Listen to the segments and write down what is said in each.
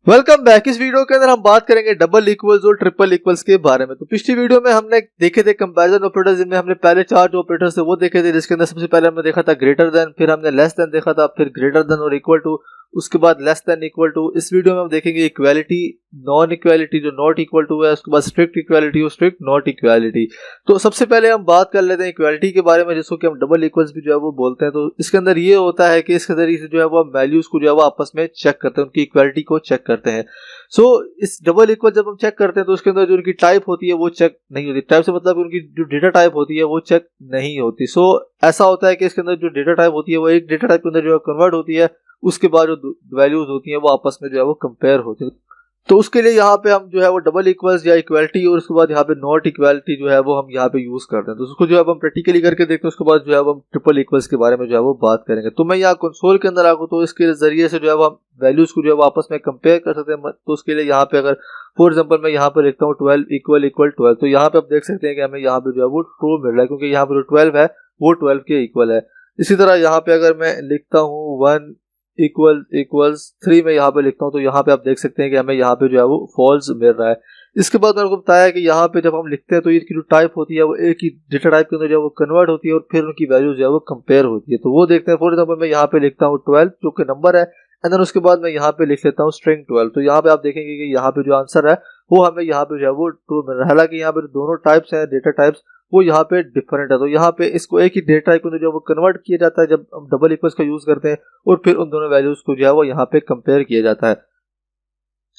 Welcome back. इस video के अंदर हम बात करेंगे डबल इक्वल्स और ट्रिपल इक्वल्स के बारे में। तो पिछली वीडियो में हमने देखे थे कंपैरिजन ऑपरेटर्स, जिनमें हमने पहले चार जो ऑपरेटर्स थे वो देखे थे, जिसके अंदर सबसे पहले हमने देखा था ग्रेटर देन, फिर हमने लेस देन देखा था, फिर ग्रेटर देन और इक्वल टू, उसके बाद लेस देन इक्वल टू। इस वीडियो में हम देखेंगे इक्वालिटी, नॉन इक्वालिटी जो नॉट इक्वल टू है, उसके बाद स्ट्रिक्ट इक्वालिटी और स्ट्रिक्ट नॉट इक्वालिटी। तो सबसे पहले हम बात कर लेते हैं इक्वालिटी के बारे में, जिसको कि हम डबल इक्वल्स भी जो है वो बोलते हैं। तो इसके अंदर ये होता है कि इसके जरिए से जो है वो हम वैल्यूज को जो है वो आपस में चेक करते हैं, उनकी इक्वालिटी को चेक करते हैं। सो इस डबल इक्वल जब हम चेक करते हैं तो उसके अंदर जो उनकी टाइप होती है वो चेक नहीं होती। टाइप से मतलब उनकी जो डेटा टाइप होती है वो चेक नहीं होती। सो ऐसा होता है कि इसके अंदर जो डेटा टाइप होती है वो एक डेटा टाइप के अंदर जो है कन्वर्ट होती है, उसके बाद जो वैल्यूज होती हैं वो आपस में जो है वो कंपेयर होती है। तो उसके लिए यहाँ पे हम जो है वो डबल इक्वल्स या इक्वालिटी और उसके बाद यहाँ पे नॉट इक्वालिटी जो है वो हम यहाँ पे यूज करते हैं। तो उसको जो है हम प्रैक्टिकली करके देखते हैं, उसके बाद जो है हम ट्रिपल इक्वल्स के बारे में जो है वो बात करेंगे। तो मैं यहाँ कंसोल के अंदर आऊँ तो इसके जरिए से जो है हम वैल्यूज को जो है आपस में कंपेयर कर सकते हैं। तो उसके लिए यहाँ पे अगर फॉर एग्जाम्पल मैं यहाँ पे लिखता हूँ 12 इक्वल इक्वल 12, तो यहाँ पे आप देख सकते हैं कि हमें यहाँ पे जो है वो ट्रू मिल रहा है, क्योंकि यहाँ पे जो 12 है वो 12 के इक्वल है। इसी तरह यहाँ पे अगर मैं लिखता हूँ 1 इक्वल्स 3 में यहाँ पे लिखता हूँ, तो यहाँ पे आप देख सकते हैं कि हमें यहाँ पे जो है वो फॉल्स मिल रहा है। इसके बाद मैंने आपको बताया कि यहाँ पे जब हम लिखते हैं तो इसकी जो टाइप होती है वो एक ही डेटा टाइप के अंदर जो है वो कन्वर्ट होती है और फिर उनकी वैल्यू जो है वो कंपेयर होती है। तो वो देखते हैं। फॉर एग्जाम्पल मैं यहाँ पे लिखता हूँ 12 जो कि नंबर है, एंड देन उसके बाद मैं यहाँ पे लिख लेता हूँ स्ट्रिंग 12। तो यहाँ पे आप देखेंगे कि यहाँ पे जो आंसर है वो हमें यहाँ पे जो है वो ट्रू मिल रहा है। हालांकि यहाँ पे दोनों टाइप्स हैं डेटा टाइप्स, वो यहाँ पे डिफरेंट है। तो यहाँ पे इसको एक ही डेटा टाइप में जो है वो कन्वर्ट किया जाता है जब हम डबल इक्वल्स का यूज करते हैं, और फिर उन दोनों वैल्यूज को जो है वो यहाँ पे कंपेयर किया जाता है।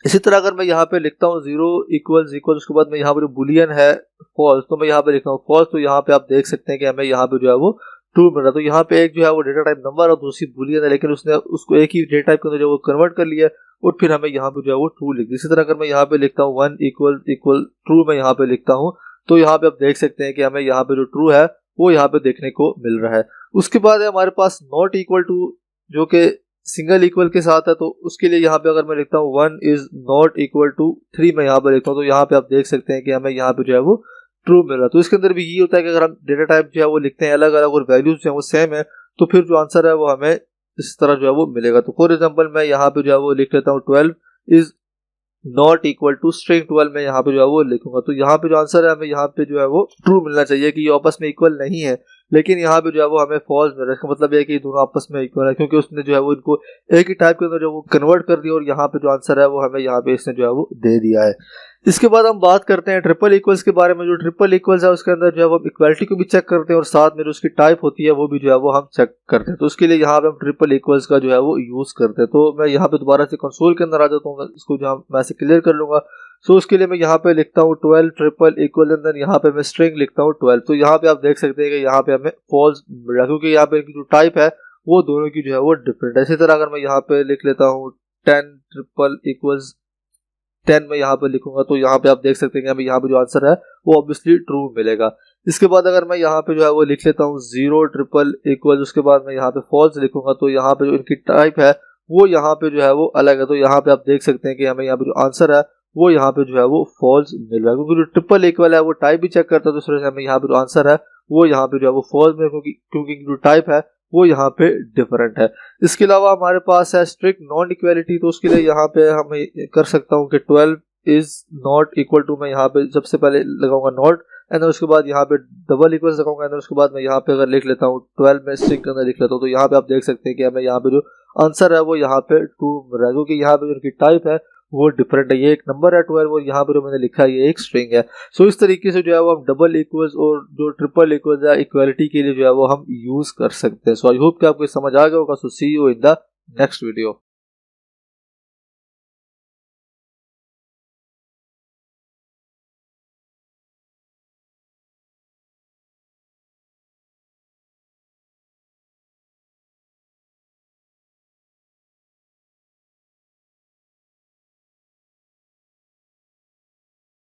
इसी तरह अगर मैं यहाँ पे लिखता हूँ 0 इक्वल्स इक्वल, उसके बाद मैं यहाँ पे जो बुलियन है फॉल्स, तो मैं यहाँ पे लिखता हूँ फॉल्स, तो यहाँ पे आप देख सकते हैं कि हमें यहाँ पे जो है वो ट्रू मिल रहा है। तो यहाँ पे एक जो है वो डेटा टाइप नंबर और दूसरी बुलियन है, लेकिन उसने उसको एक ही डेटा टाइप के अंदर जो वो कन्वर्ट कर लिया और फिर हमें यहाँ पे जो है वो ट्रू लिख दिया। इसी तरह अगर मैं यहाँ पे लिखता हूँ 1 इक्वल इक्वल ट्रू, मैं यहाँ पे लिखता हूँ, तो यहाँ पे आप देख सकते हैं कि हमें यहाँ पे जो ट्रू है वो यहाँ पे देखने को मिल रहा है। उसके बाद है हमारे पास नॉट इक्वल टू, जो कि सिंगल इक्वल के साथ है। तो उसके लिए यहाँ पे अगर मैं लिखता हूँ 1 इज नॉट इक्वल टू 3, मैं यहाँ पे लिखता हूँ, तो यहाँ पे आप देख सकते हैं कि हमें यहाँ पे जो है वो ट्रू मिल रहा है। तो इसके अंदर भी ये होता है कि अगर हम डेटा टाइप जो है वो लिखते हैं अलग अलग और वैल्यूज जो है वो सेम है, तो फिर जो आंसर है वो हमें इस तरह जो है वो मिलेगा। तो फॉर एग्जाम्पल मैं यहाँ पे जो है वो लिख लेता हूँ 12 is not equal to string 12, में यहाँ पे जो है वो लिखूंगा। तो यहाँ पे जो आंसर है हमें यहाँ पे जो है वो ट्रू मिलना चाहिए कि ये आपस में इक्वल नहीं है, लेकिन यहाँ पे जो है वो हमें फॉल्स मिल रहा है। इसका मतलब है कि दोनों आपस में इक्वल है, क्योंकि उसने जो है वो इनको एक ही टाइप के अंदर जो वो कन्वर्ट कर दिया और यहाँ पे जो आंसर है वो हमें यहाँ पे इसने जो है वो दे दिया है। इसके बाद हम बात करते हैं ट्रिपल इक्वल्स के बारे में। जो ट्रिपल इक्वल्स है उसके अंदर जो है वो इक्वालिटी को भी चेक करते हैं और साथ में जो उसकी टाइप होती है वो भी जो है वो हम चेक करते हैं। तो उसके लिए यहाँ पे हम ट्रिपल इक्वल्स का जो है वो यूज करते हैं। तो मैं यहाँ पे दोबारा से कंसोल के अंदर आ जाता हूँ, इसको जो मैं ऐसे क्लियर कर लूंगा। सो उसके लिए मैं यहाँ पे लिखता हूँ 12 ट्रिपल इक्वल, एंड देन यहाँ पे मैं स्ट्रिंग लिखता हूँ 12। तो यहाँ पे आप देख सकते हैं कि यहाँ पे हमें फॉल्स मिल रहा है, क्योंकि यहाँ पे जो टाइप है वो दोनों की जो है वो डिफरेंट है। इसी तरह अगर मैं यहाँ पे लिख लेता हूँ 10 ट्रिपल इक्वल्स 10 में यहाँ पे लिखूंगा, तो यहाँ पे आप देख सकते हैं कि हमें यहाँ पे जो आंसर है वो ऑब्वियसली ट्रू मिलेगा। इसके बाद अगर मैं यहाँ पे जो है वो लिख लेता हूँ 0 ट्रिपल इक्वल, उसके बाद मैं यहाँ पे फॉल्स लिखूंगा, तो यहाँ पे जो इनकी टाइप है वो यहाँ पे जो है वो अलग है। तो यहाँ पे आप देख सकते हैं कि हमें यहाँ पे जो आंसर है वो यहाँ पे जो है वो फॉल्स मिल रहा है, क्योंकि जो ट्रिपल इक्वल है वो टाइप भी चेक करता है। दूसरे से हमें यहाँ पे जो आंसर है वो यहाँ पे जो है वो फॉल्स में, क्योंकि जो टाइप है वो यहाँ पे डिफरेंट है। इसके अलावा हमारे पास है स्ट्रिक्ट नॉन इक्वालिटी। तो उसके लिए यहाँ पे हम कर सकता हूँ कि 12 इज नॉट इक्वल टू, मैं यहाँ पे सबसे पहले लगाऊंगा नॉट, एंड उसके बाद यहाँ पे डबल इक्वल्स लगाऊंगा, एंड उसके बाद मैं यहाँ पे अगर लिख लेता हूँ 12 में स्ट्रिंग के अंदर लिख लेता हूँ, तो यहाँ पे आप देख सकते हैं कि हमें यहाँ पे जो आंसर है वो यहाँ पे ट्रू मिल रहा है, क्योंकि यहाँ पे जो उनकी टाइप है वो डिफरेंट है। ये एक नंबर है 12 और यहाँ पे जो मैंने लिखा है ये एक स्ट्रिंग है। सो इस तरीके से जो है वो हम डबल इक्वल्स और जो ट्रिपल इक्वल्स है इक्वालिटी के लिए जो है वो हम यूज कर सकते हैं। सो आई होप कि आपको समझ आ गया होगा। So see you in the next video.